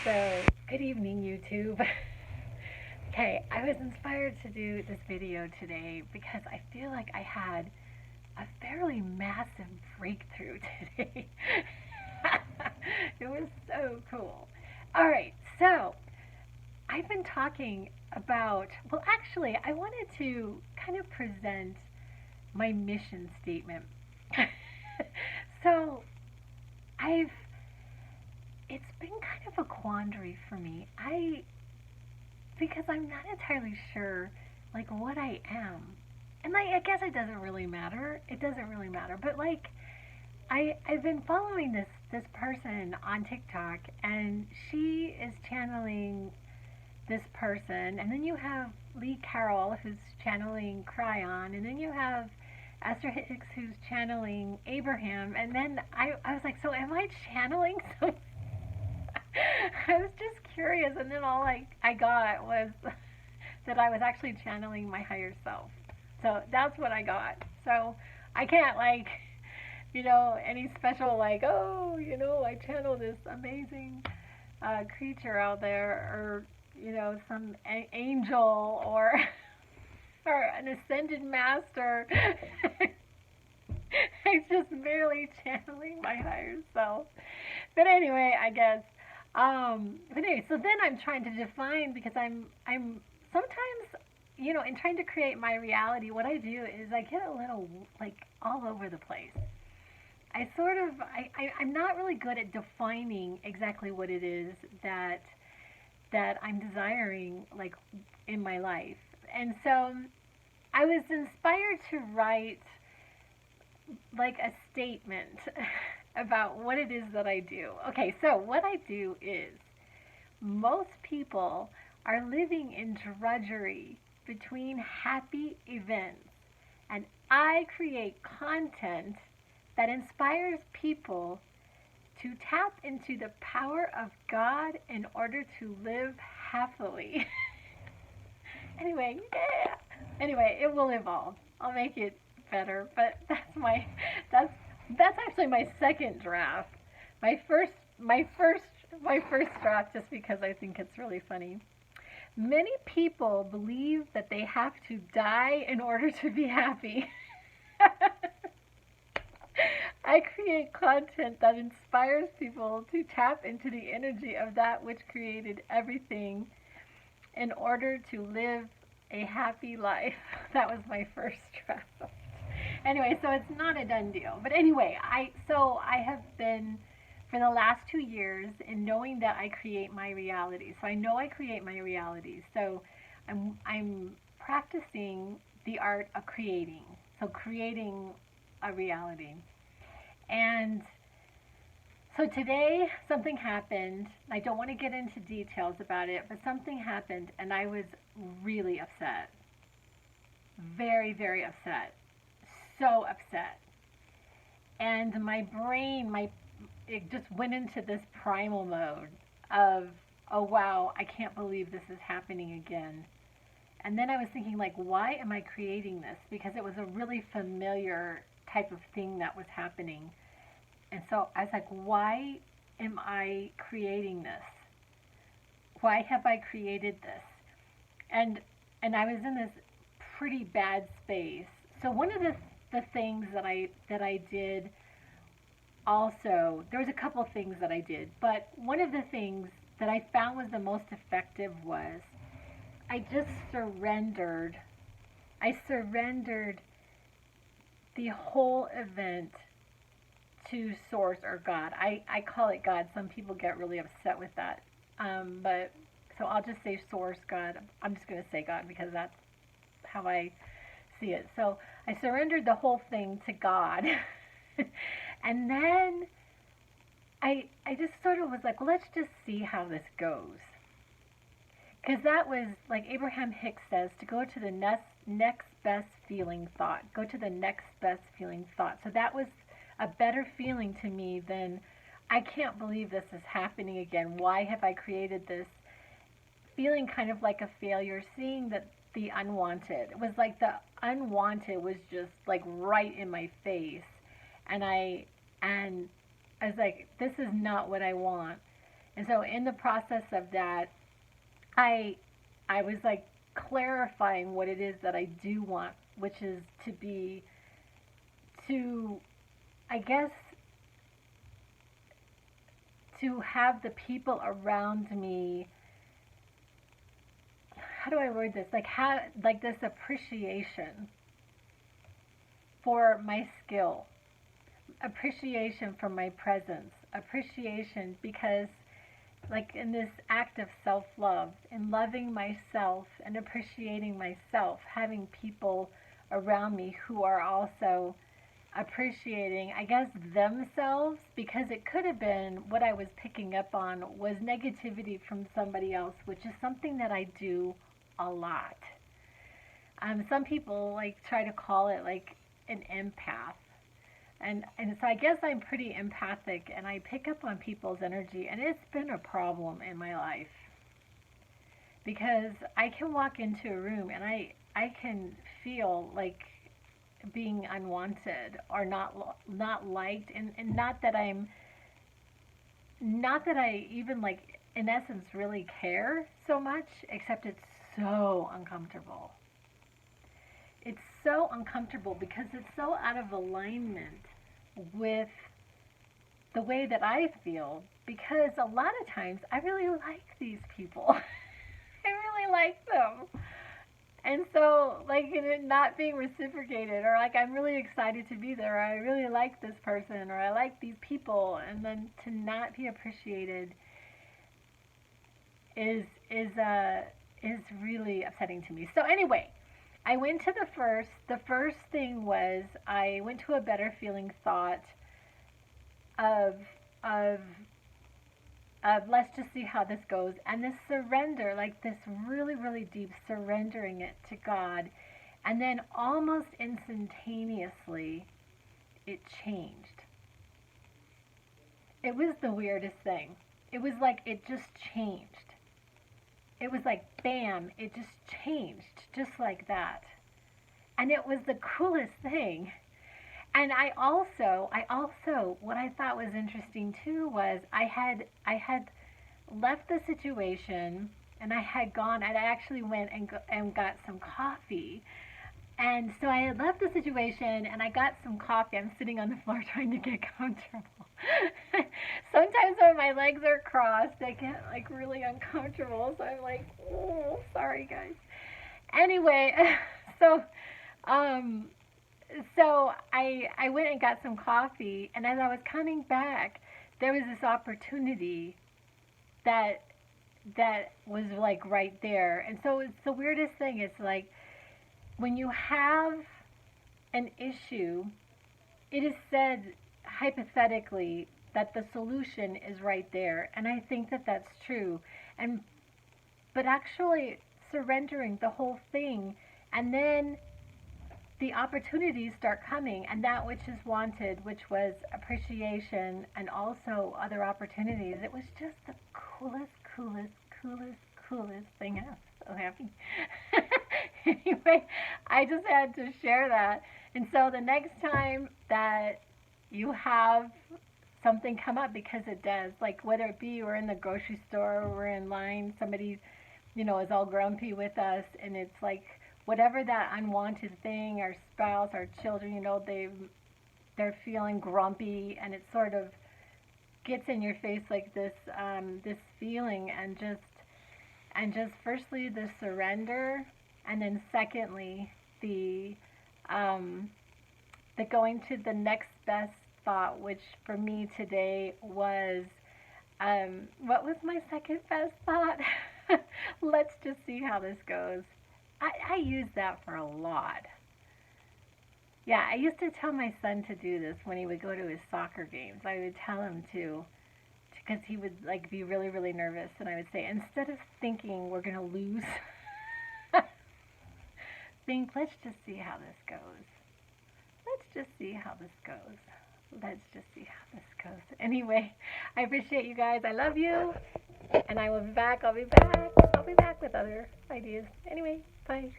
So, good evening, YouTube. Okay, I was inspired to do this video today because I feel like I had a fairly massive breakthrough today. It was so cool. All right, so I've been talking about, well, actually, I wanted to kind of present my mission statement. So, I've it's been kind of a quandary for me. Because I'm not entirely sure like what I am. And like I guess it doesn't really matter. It doesn't really matter. But like I've been following this person on TikTok and she is channeling this person and then you have Lee Carroll who's channeling Cryon and then you have Esther Hicks who's channeling Abraham and then I was like, so am I channeling so I was just curious, and then all I got was that I was actually channeling my higher self. So that's what I got. So I can't any special oh I channel this amazing creature out there, or some angel or or an ascended master. I'm just merely channeling my higher self. But anyway, I guess. But anyway, so then I'm trying to define because I'm sometimes in trying to create my reality, what I do is I get a little like all over the place. I'm not really good at defining exactly what it is that I'm desiring like in my life. And so I was inspired to write like a statement about what it is that I do. Okay, so what I do is most people are living in drudgery between happy events, and I create content that inspires people to tap into the power of God in order to live happily. Anyway, yeah. Anyway, it will evolve. I'll make it better, but that's that's actually my second draft. My first my first my first draft just because I think it's really funny. Many people believe that they have to die in order to be happy. I create content that inspires people to tap into the energy of that which created everything in order to live a happy life. That was my first draft. Anyway, so it's not a done deal. But anyway, I have been for the last 2 years in knowing that I create my reality. So I know I create my reality. So I'm practicing the art of creating. So creating a reality. And so today something happened. I don't want to get into details about it, but something happened and I was really upset. Very, very upset. So upset. And my brain, it just went into this primal mode of, oh wow, I can't believe this is happening again. And then I was thinking, like, why am I creating this? Because it was a really familiar type of thing that was happening. And so I was like, why am I creating this? Why have I created this? And and I was in this pretty bad space. So one of the things that I did also, there was a couple things that I did, but one of the things that I found was the most effective was I just surrendered. I surrendered the whole event to Source or God. I call it God. Some people get really upset with that. But so I'll just say Source, God. I'm just going to say God because that's how I see it. So I surrendered the whole thing to God. And then I just sort of was like, well, let's just see how this goes. Because that was, like Abraham Hicks says, to go to the next best feeling thought. Go to the next best feeling thought. So that was a better feeling to me than, I can't believe this is happening again. Why have I created this? Feeling kind of like a failure, seeing that the unwanted. It was like the unwanted was just like right in my face. And I was like, this is not what I want. And so in the process of that, I I was like clarifying what it is that I do want, which is to I guess to have the people around me, how do I word this? Like have like this appreciation for my skill, appreciation for my presence, appreciation because like in this act of self-love, in loving myself and appreciating myself, having people around me who are also appreciating, I guess, themselves, because it could have been what I was picking up on was negativity from somebody else, which is something that I do a lot. Some people like try to call it like an empath. And so I guess I'm pretty empathic and I pick up on people's energy, and it's been a problem in my life because I can walk into a room and I can feel like being unwanted or not liked, and not that I even like in essence really care so much, except it's so uncomfortable. It's so uncomfortable because it's so out of alignment with the way that I feel, because a lot of times I really like these people. I really like them. And so, like, it not being reciprocated, or like I'm really excited to be there, or I really like this person, or I like these people, and then to not be appreciated is is uh is really upsetting to me. So anyway, I went to the first. The first thing was I went to a better feeling thought of of let's just see how this goes, and this surrender, like this really really deep surrendering it to God, and then almost instantaneously it changed. It was the weirdest thing. It was like it just changed. It was like bam, it just changed just like that. And it was the coolest thing. And I also what I thought was interesting too was I had left the situation, and I had gone and I actually went and got some coffee. And so I had left the situation and I got some coffee. I'm sitting on the floor trying to get comfortable. Sometimes when my legs are crossed, I get like really uncomfortable. So I'm like, oh, sorry guys. Anyway, so um, so I went and got some coffee, and as I was coming back, there was this opportunity that that was like right there. And so it's the weirdest thing. It's like when you have an issue, it is said hypothetically that the solution is right there, and I think that that's true. And but actually surrendering the whole thing, and then the opportunities start coming, and that which is wanted, which was appreciation and also other opportunities. It was just the coolest thing. I'm so happy. Anyway, I just had to share that. And so the next time that you have something come up, because it does, like whether it be we're in the grocery store or we're in line, somebody, is all grumpy with us, and it's like whatever that unwanted thing, our spouse, our children, they're feeling grumpy, and it sort of gets in your face like this feeling, and just firstly the surrender, and then secondly um, the going to the next best thought, which for me today was, what was my second best thought? Let's just see how this goes. I use that for a lot. Yeah, I used to tell my son to do this when he would go to his soccer games. I would tell him to, because he would like be really, really nervous, and I would say, instead of thinking we're gonna lose, think, let's just see how this goes. Let's just see how this goes. Let's just see how this goes. Anyway, I appreciate you guys. I love you, and I will be back. I'll be back with other ideas. Anyway, bye.